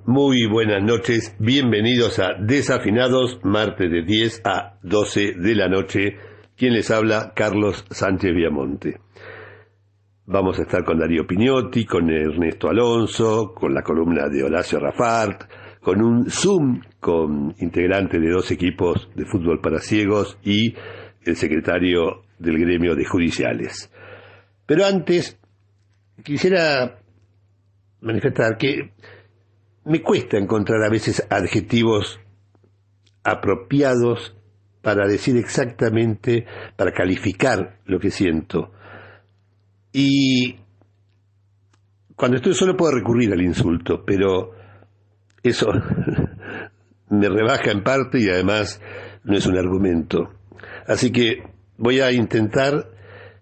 Muy buenas noches, bienvenidos a Desafinados, martes de 10 a 12 de la noche. Quien les habla, Carlos Sánchez Viamonte. Vamos a estar con Darío Pignotti, con Ernesto Alonso, con la columna de Horacio Rafart, con un Zoom con integrantes de 2 equipos de fútbol para ciegos y el secretario del gremio de judiciales. Pero antes, quisiera manifestar que me cuesta encontrar a veces adjetivos apropiados para decir exactamente, para calificar lo que siento. Y cuando estoy solo puedo recurrir al insulto, pero eso me rebaja en parte y además no es un argumento. Así que voy a intentar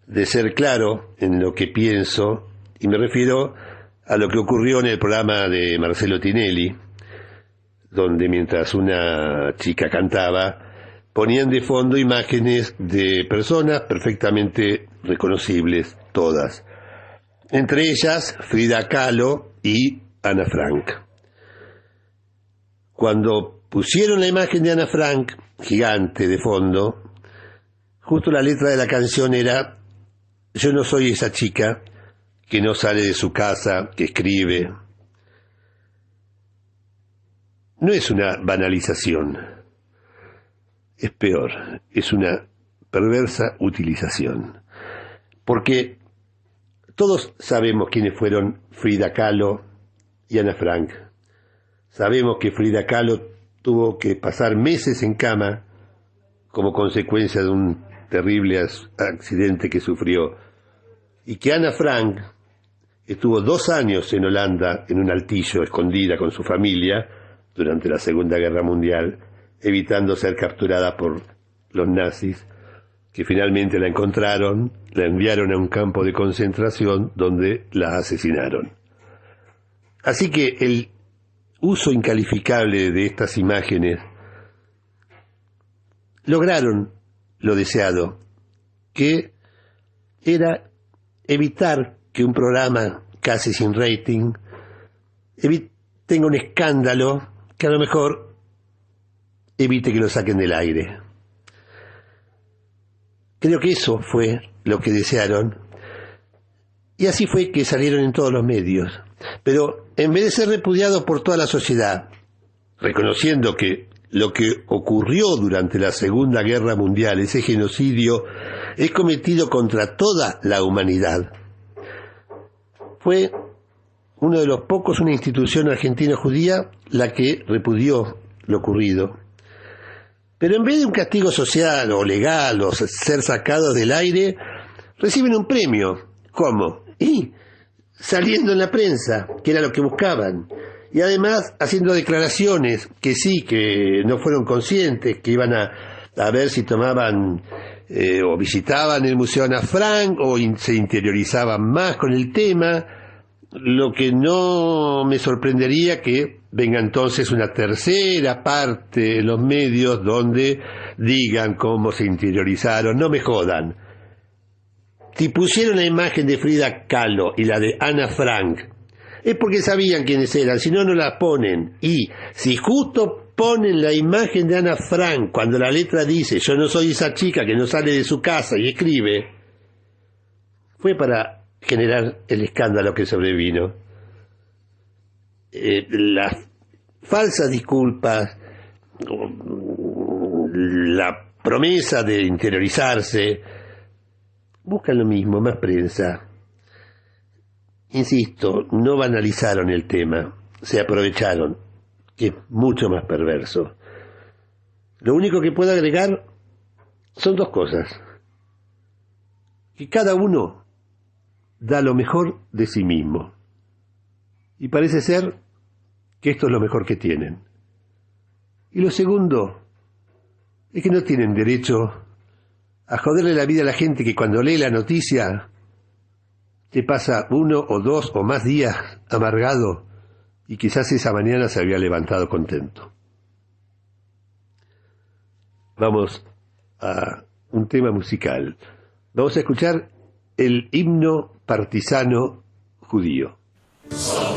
de ser claro en lo que pienso, y me refiero a lo que ocurrió en el programa de Marcelo Tinelli, donde mientras una chica cantaba, ponían de fondo imágenes de personas perfectamente reconocibles, todas. Entre ellas, Frida Kahlo y Ana Frank. Cuando pusieron la imagen de Ana Frank, gigante de fondo, justo la letra de la canción era: yo no soy esa chica que no sale de su casa, que escribe. No es una banalización, es peor, es una perversa utilización. Porque todos sabemos quiénes fueron Frida Kahlo y Ana Frank. Sabemos que Frida Kahlo tuvo que pasar meses en cama como consecuencia de un terrible accidente que sufrió, y que Ana Frank estuvo 2 años en Holanda en un altillo, escondida con su familia durante la Segunda Guerra Mundial, evitando ser capturada por los nazis, que finalmente la encontraron, la enviaron a un campo de concentración donde la asesinaron. Así que el uso incalificable de estas imágenes lograron lo deseado, que era evitar que un programa casi sin rating tenga un escándalo que a lo mejor evite que lo saquen del aire. Creo que eso fue lo que desearon, y así fue que salieron en todos los medios. Pero en vez de ser repudiados por toda la sociedad, reconociendo que lo que ocurrió durante la Segunda Guerra Mundial, ese genocidio, es cometido contra toda la humanidad, fue uno de los pocos, una institución argentina judía, la que repudió lo ocurrido. Pero en vez de un castigo social o legal o ser sacados del aire, reciben un premio. ¿Cómo? Y saliendo en la prensa, que era lo que buscaban. Y además haciendo declaraciones que sí, que no fueron conscientes, que iban a ver si tomaban o visitaban el Museo Ana Frank o se interiorizaban más con el tema. Lo que no me sorprendería que venga entonces una tercera parte en los medios donde digan cómo se interiorizaron. No me jodan. Si pusieron la imagen de Frida Kahlo y la de Ana Frank, es porque sabían quiénes eran, si no, no la ponen. Y si justo ponen la imagen de Ana Frank cuando la letra dice: yo no soy esa chica que no sale de su casa y escribe, fue para generar el escándalo que sobrevino. Las falsas disculpas, la promesa de interiorizarse, buscan lo mismo, más prensa. Insisto, no banalizaron el tema, se aprovecharon, que es mucho más perverso. Lo único que puedo agregar son 2 cosas: que cada uno da lo mejor de sí mismo, y parece ser que esto es lo mejor que tienen. Y lo segundo es que no tienen derecho a joderle la vida a la gente que cuando lee la noticia te pasa 1 o 2 o más días amargado y quizás esa mañana se había levantado contento. Vamos a un tema musical. Vamos a escuchar el himno partisano judío. So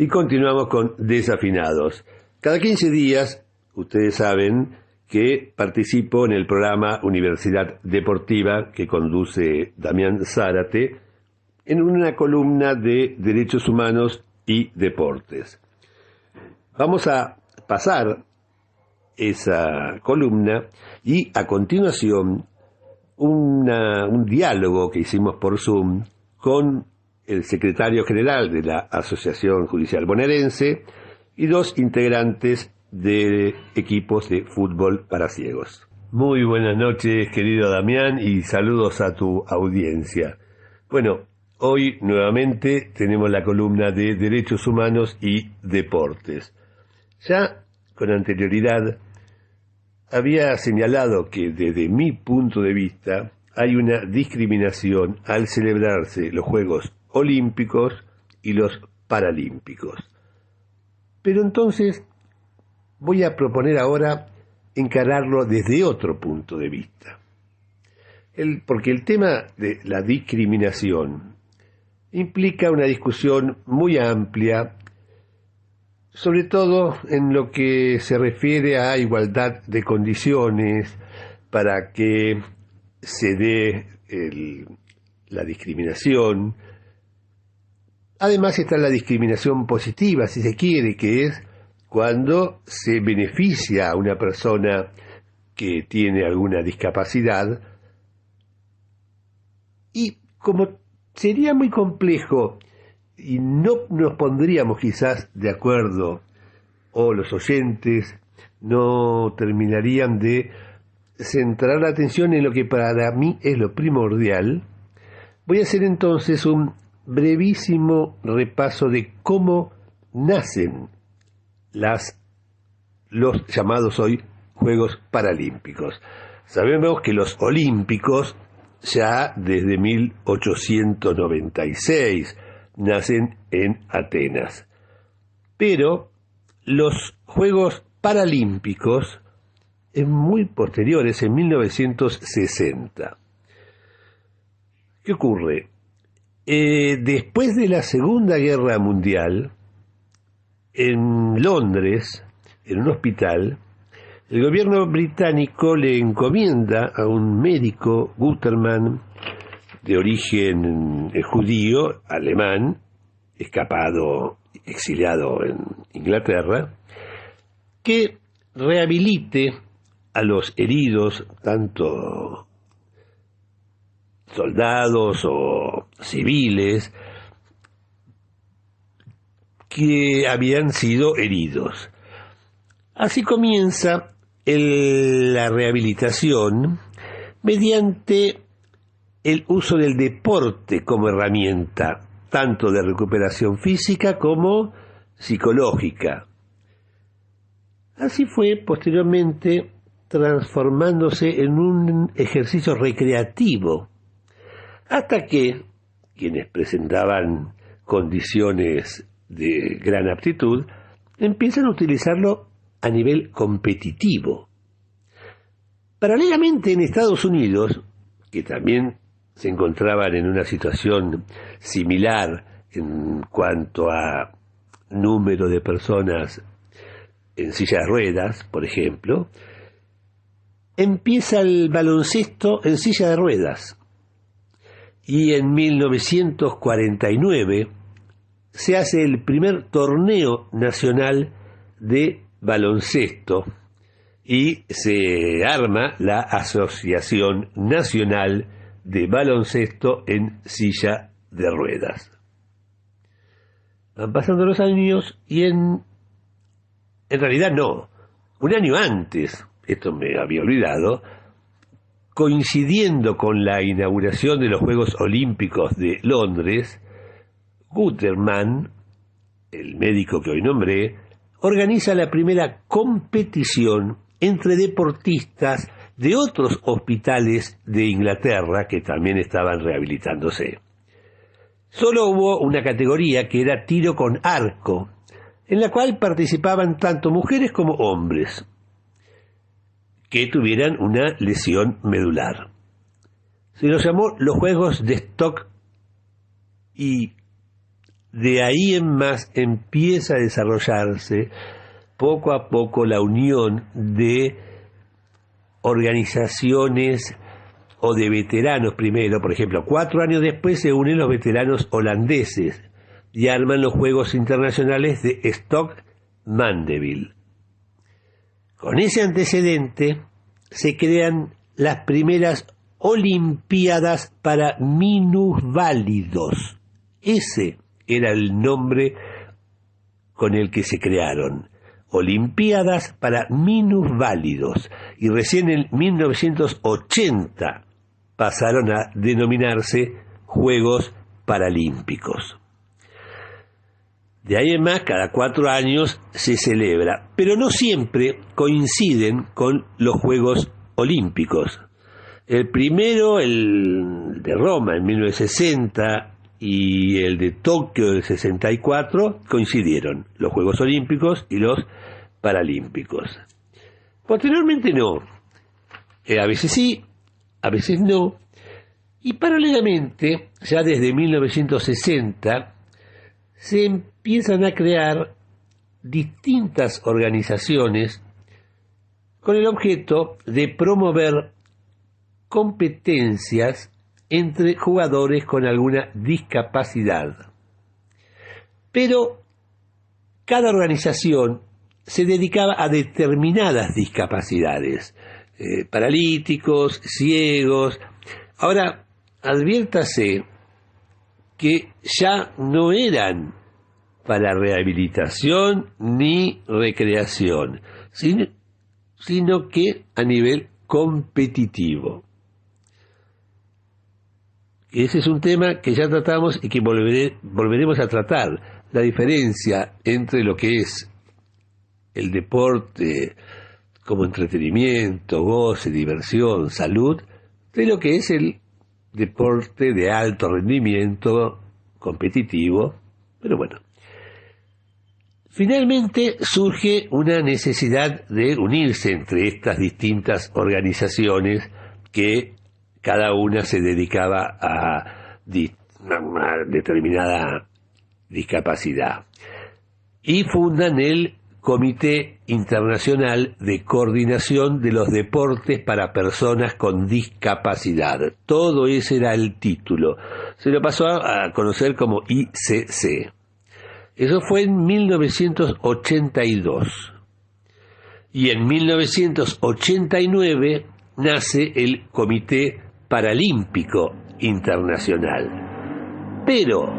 Y continuamos con Desafinados. Cada 15 días, ustedes saben que participo en el programa Universidad Deportiva que conduce Damián Zárate en una columna de Derechos Humanos y Deportes. Vamos a pasar esa columna y a continuación un diálogo que hicimos por Zoom con el secretario general de la Asociación Judicial Bonaerense y 2 integrantes de equipos de fútbol para ciegos. Muy buenas noches, querido Damián, y saludos a tu audiencia. Bueno, hoy nuevamente tenemos la columna de Derechos Humanos y Deportes. Ya con anterioridad había señalado que desde mi punto de vista hay una discriminación al celebrarse los Juegos Olímpicos y los Paralímpicos. Pero entonces voy a proponer ahora encararlo desde otro punto de vista. Porque el tema de la discriminación implica una discusión muy amplia, sobre todo en lo que se refiere a igualdad de condiciones para que se dé la discriminación. Además está la discriminación positiva, si se quiere, que es cuando se beneficia a una persona que tiene alguna discapacidad. Y como sería muy complejo y no nos pondríamos quizás de acuerdo, o los oyentes no terminarían de centrar la atención en lo que para mí es lo primordial, voy a hacer entonces un brevísimo repaso de cómo nacen los llamados hoy Juegos Paralímpicos. Sabemos que los Olímpicos ya desde 1896 nacen en Atenas. Pero los Juegos Paralímpicos es muy posteriores, en 1960. ¿Qué ocurre? Después de la Segunda Guerra Mundial, en Londres, en un hospital, el gobierno británico le encomienda a un médico, Guterman, de origen judío, alemán, exiliado en Inglaterra, que rehabilite a los heridos, tanto soldados o civiles, que habían sido heridos. Así comienza la rehabilitación mediante el uso del deporte como herramienta, tanto de recuperación física como psicológica. Así fue posteriormente transformándose en un ejercicio recreativo, hasta que quienes presentaban condiciones de gran aptitud empiezan a utilizarlo a nivel competitivo. Paralelamente en Estados Unidos, que también se encontraban en una situación similar en cuanto a número de personas en silla de ruedas, por ejemplo, empieza el baloncesto en silla de ruedas. Y en 1949 se hace el primer torneo nacional de baloncesto y se arma la Asociación Nacional de Baloncesto en Silla de Ruedas. Van pasando los años y en realidad no, un año antes, esto me había olvidado, coincidiendo con la inauguración de los Juegos Olímpicos de Londres, Guterman, el médico que hoy nombré, organiza la primera competición entre deportistas de otros hospitales de Inglaterra que también estaban rehabilitándose. Solo hubo una categoría que era tiro con arco, en la cual participaban tanto mujeres como hombres que tuvieran una lesión medular. Se los llamó los Juegos de Stock y de ahí en más empieza a desarrollarse poco a poco la unión de organizaciones o de veteranos primero. Por ejemplo, 4 años después se unen los veteranos holandeses y arman los Juegos Internacionales de Stoke Mandeville. Con ese antecedente se crean las primeras Olimpiadas para minusválidos. Ese era el nombre con el que se crearon. Olimpiadas para minusválidos. Y recién en 1980 pasaron a denominarse Juegos Paralímpicos. De ahí en más, cada 4 años se celebra, pero no siempre coinciden con los Juegos Olímpicos. El primero, el de Roma en 1960 y el de Tokio del 64, coincidieron los Juegos Olímpicos y los Paralímpicos. Posteriormente no. A veces sí, a veces no. Y paralelamente, ya desde 1960, se empiezan a crear distintas organizaciones con el objeto de promover competencias entre jugadores con alguna discapacidad. Pero cada organización se dedicaba a determinadas discapacidades, paralíticos, ciegos. Ahora, adviértase que ya no eran para rehabilitación ni recreación, sino que a nivel competitivo. Ese es un tema que ya tratamos y que volveremos a tratar, la diferencia entre lo que es el deporte como entretenimiento, goce, diversión, salud, de lo que es el deporte de alto rendimiento, competitivo, pero bueno. Finalmente surge una necesidad de unirse entre estas distintas organizaciones que cada una se dedicaba a una determinada discapacidad. Y fundan el Comité Internacional de Coordinación de los Deportes para Personas con Discapacidad. Todo ese era el título. Se lo pasó a conocer como ICC. Eso fue en 1982. Y en 1989 nace el Comité Paralímpico Internacional. Pero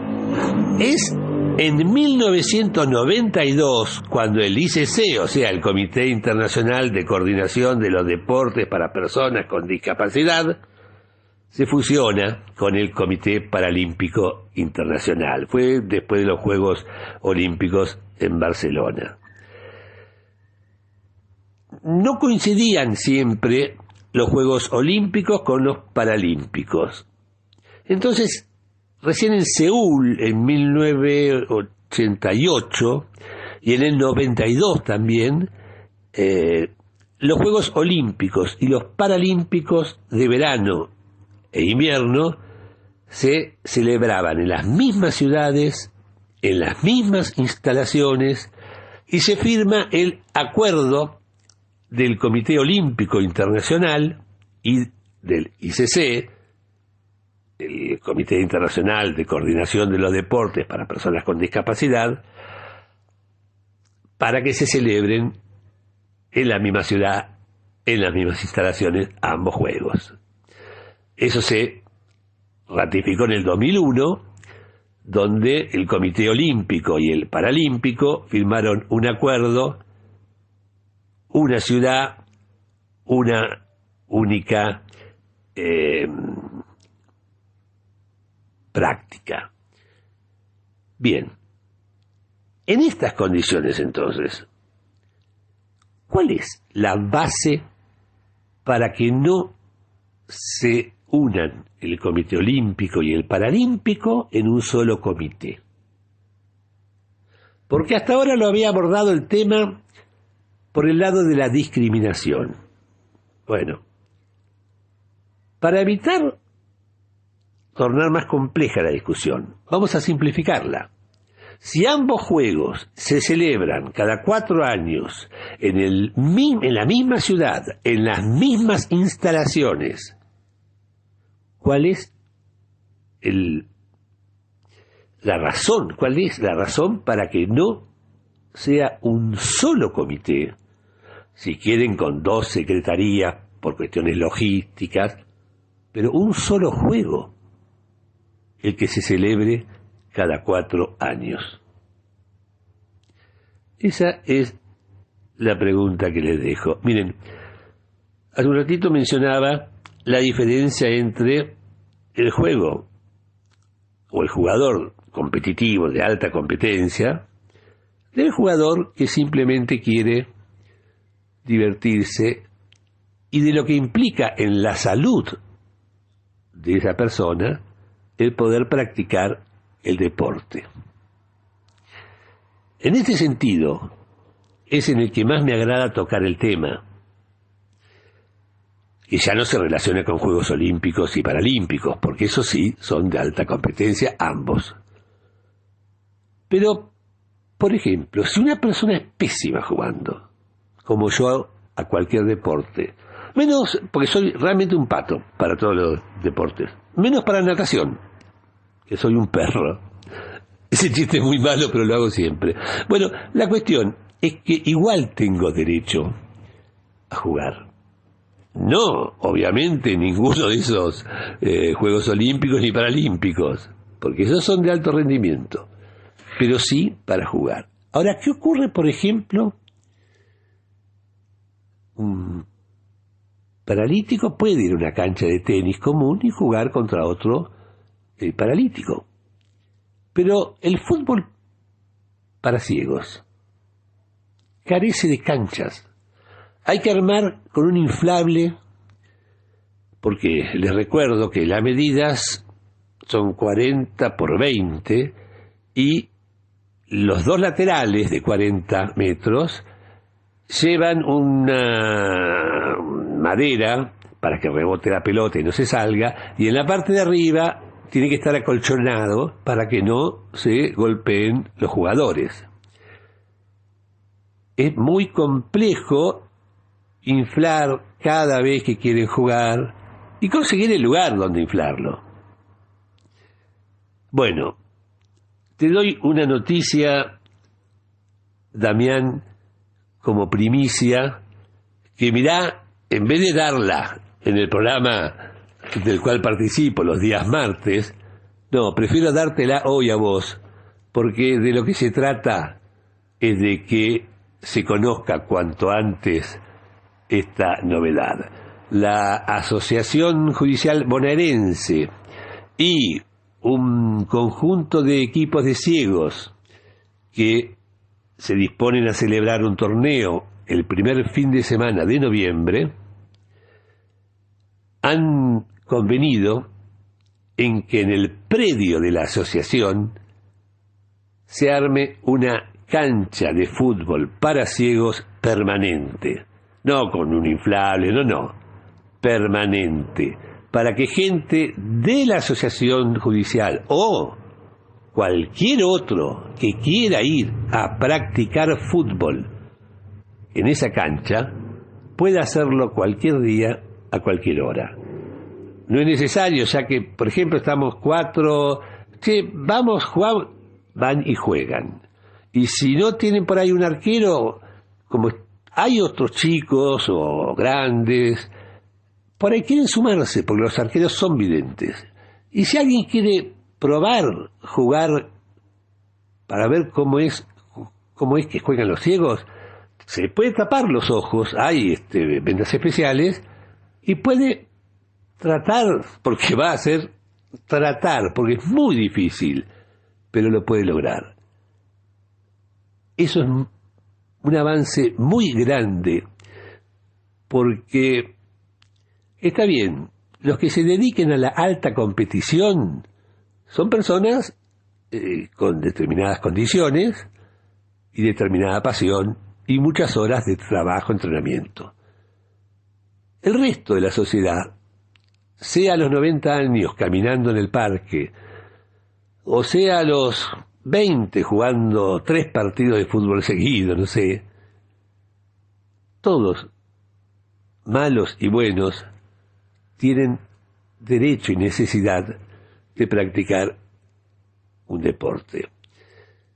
es en 1992 cuando el ICC, o sea, el Comité Internacional de Coordinación de los Deportes para Personas con Discapacidad, se fusiona con el Comité Paralímpico Internacional. Fue después de los Juegos Olímpicos en Barcelona. No coincidían siempre los Juegos Olímpicos con los Paralímpicos. Entonces, recién en Seúl, en 1988, y en el 92 también, los Juegos Olímpicos y los Paralímpicos de verano e invierno se celebraban en las mismas ciudades, en las mismas instalaciones, y se firma el acuerdo del Comité Olímpico Internacional y del ICC, el Comité Internacional de Coordinación de los Deportes para Personas con Discapacidad, para que se celebren en la misma ciudad, en las mismas instalaciones, ambos juegos. Eso se ratificó en el 2001, donde el Comité Olímpico y el Paralímpico firmaron un acuerdo, una ciudad, una única práctica. Bien, en estas condiciones entonces, ¿cuál es la base para que no se unan el Comité Olímpico y el Paralímpico en un solo comité? Porque hasta ahora lo había abordado el tema por el lado de la discriminación. Bueno, para evitar tornar más compleja la discusión, vamos a simplificarla. Si ambos juegos se celebran cada 4 años en la misma ciudad, en las mismas instalaciones, ¿cuál es la razón? ¿Cuál es la razón para que no sea un solo comité? Si quieren con 2 secretarías por cuestiones logísticas, pero un solo juego, el que se celebre cada 4 años. Esa es la pregunta que les dejo. Miren, hace un ratito mencionaba la diferencia entre el juego o el jugador competitivo de alta competencia del jugador que simplemente quiere divertirse y de lo que implica en la salud de esa persona el poder practicar el deporte. En este sentido es en el que más me agrada tocar el tema, que ya no se relaciona con Juegos Olímpicos y Paralímpicos, porque eso sí son de alta competencia ambos. Pero, por ejemplo, si una persona es pésima jugando, como yo a cualquier deporte, menos, porque soy realmente un pato para todos los deportes, menos para natación, que soy un perro. Ese chiste es muy malo, pero lo hago siempre. Bueno, la cuestión es que igual tengo derecho a jugar. No, obviamente, ninguno de esos Juegos Olímpicos ni Paralímpicos, porque esos son de alto rendimiento, pero sí para jugar. Ahora, ¿qué ocurre, por ejemplo? Un paralítico puede ir a una cancha de tenis común y jugar contra otro paralítico. Pero el fútbol para ciegos carece de canchas. Hay que armar con un inflable, porque les recuerdo que las medidas son 40 por 20 y los 2 laterales de 40 metros llevan una madera para que rebote la pelota y no se salga, y en la parte de arriba tiene que estar acolchonado para que no se golpeen los jugadores. Es muy complejo inflar cada vez que quieren jugar y conseguir el lugar donde inflarlo. Bueno, te doy una noticia, Damián, como primicia, que mirá, en vez de darla en el programa del cual participo los días martes, no, prefiero dártela hoy a vos, porque de lo que se trata es de que se conozca cuanto antes esta novedad. La Asociación Judicial Bonaerense y un conjunto de equipos de ciegos que se disponen a celebrar un torneo el primer fin de semana de noviembre han convenido en que en el predio de la asociación se arme una cancha de fútbol para ciegos permanente, no con un inflable, no, permanente, para que gente de la asociación judicial o cualquier otro que quiera ir a practicar fútbol en esa cancha pueda hacerlo cualquier día a cualquier hora. No es necesario, ya que, por ejemplo, estamos 4, vamos, jugamos, van y juegan. Y si no tienen por ahí un arquero, como hay otros chicos o grandes, por ahí quieren sumarse, porque los arqueros son videntes. Y si alguien quiere probar jugar para ver cómo es que juegan los ciegos, se puede tapar los ojos, hay vendas especiales, y puede tratar, porque va a ser tratar, porque es muy difícil, pero lo puede lograr. Eso es un avance muy grande, porque está bien, los que se dediquen a la alta competición son personas con determinadas condiciones y determinada pasión y muchas horas de trabajo, entrenamiento. El resto de la sociedad, sea a los 90 años caminando en el parque, o sea a los 20 jugando 3 partidos de fútbol seguidos, no sé. Todos, malos y buenos, tienen derecho y necesidad de practicar un deporte.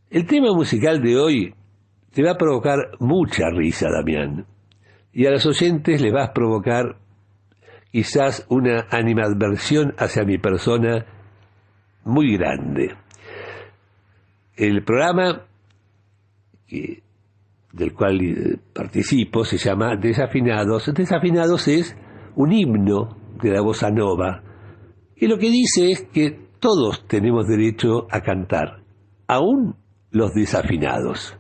El tema musical de hoy te va a provocar mucha risa, Damián, y a los oyentes les vas a provocar quizás una animadversión hacia mi persona muy grande. El programa del cual participo se llama Desafinados. Desafinados es un himno de la bossa nova, que lo que dice es que todos tenemos derecho a cantar, aún los desafinados.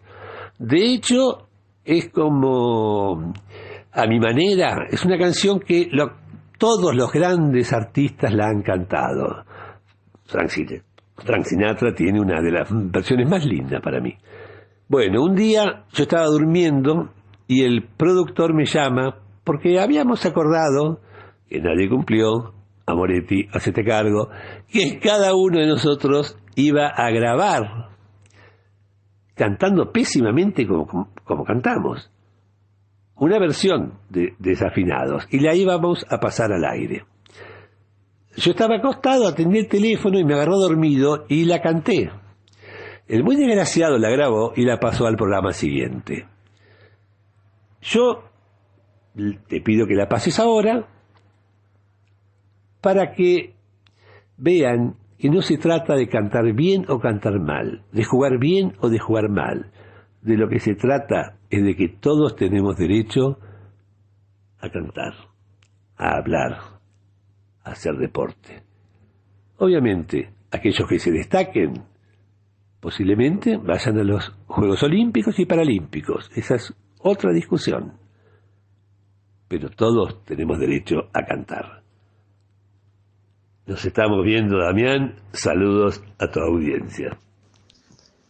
De hecho, es como, a mi manera, es una canción que todos los grandes artistas la han cantado. Frank Sinatra tiene una de las versiones más lindas para mí. Bueno, un día yo estaba durmiendo y el productor me llama porque habíamos acordado, que nadie cumplió, a Moretti, hacete cargo, que cada uno de nosotros iba a grabar cantando pésimamente como cantamos, una versión de Desafinados, y la íbamos a pasar al aire. Yo estaba acostado, atendí el teléfono y me agarró dormido y la canté. El muy desgraciado la grabó y la pasó al programa siguiente. Yo te pido que la pases ahora para que vean que no se trata de cantar bien o cantar mal, de jugar bien o de jugar mal. De lo que se trata es de que todos tenemos derecho a cantar, a hablar, a hacer deporte. Obviamente, aquellos que se destaquen posiblemente vayan a los Juegos Olímpicos y Paralímpicos. Esa es otra discusión. Pero todos tenemos derecho a cantar. Nos estamos viendo, Damián. Saludos a tu audiencia.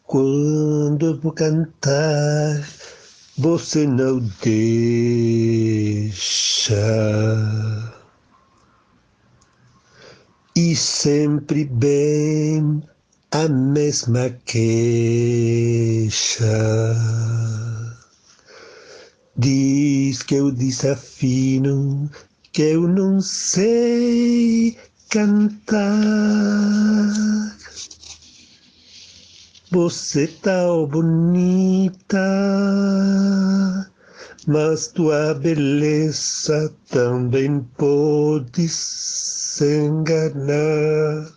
Quando vou cantar, você não deixa. E sempre bem a mesma queixa. Diz que eu desafino, que eu não sei cantar. Você tão bonita, mas tua beleza também pode se enganar.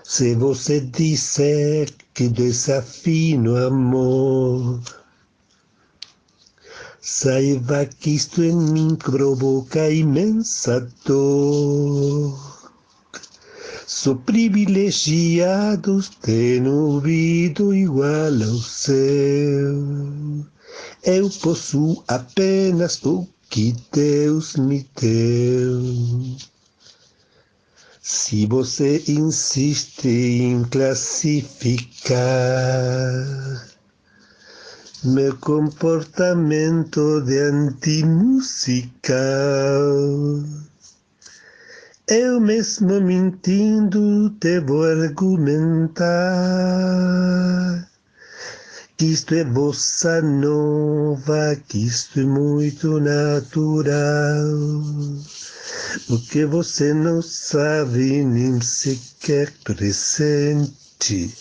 Se você disser que desafino amor, saiba que isto em mim provoca imensa dor. Sou privilegiado, tenho ouvido igual ao seu. Eu possuo apenas o que Deus me deu. Se você insiste em classificar meu comportamento de antimusical, eu mesmo mentindo te vou argumentar que isto é bossa nova, que isto é muito natural. O que você não sabe nem sequer presente,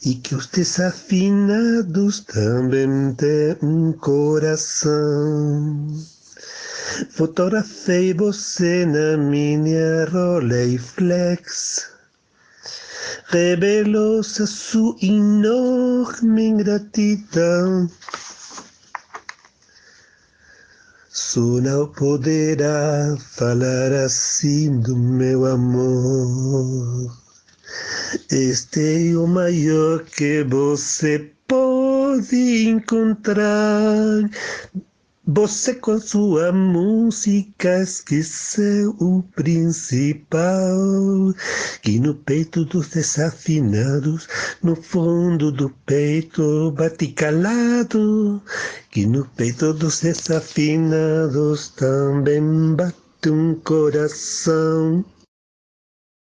e que os desafinados também têm um coração. Fotografei você na minha Rolleiflex, revelou-se a sua enorme ingratidão. Só não poderá falar assim do meu amor. Este é o maior que você pode encontrar. Você com sua música esqueceu o principal, que no peito dos desafinados, no fundo do peito bate calado, que no peito dos desafinados também bate um coração.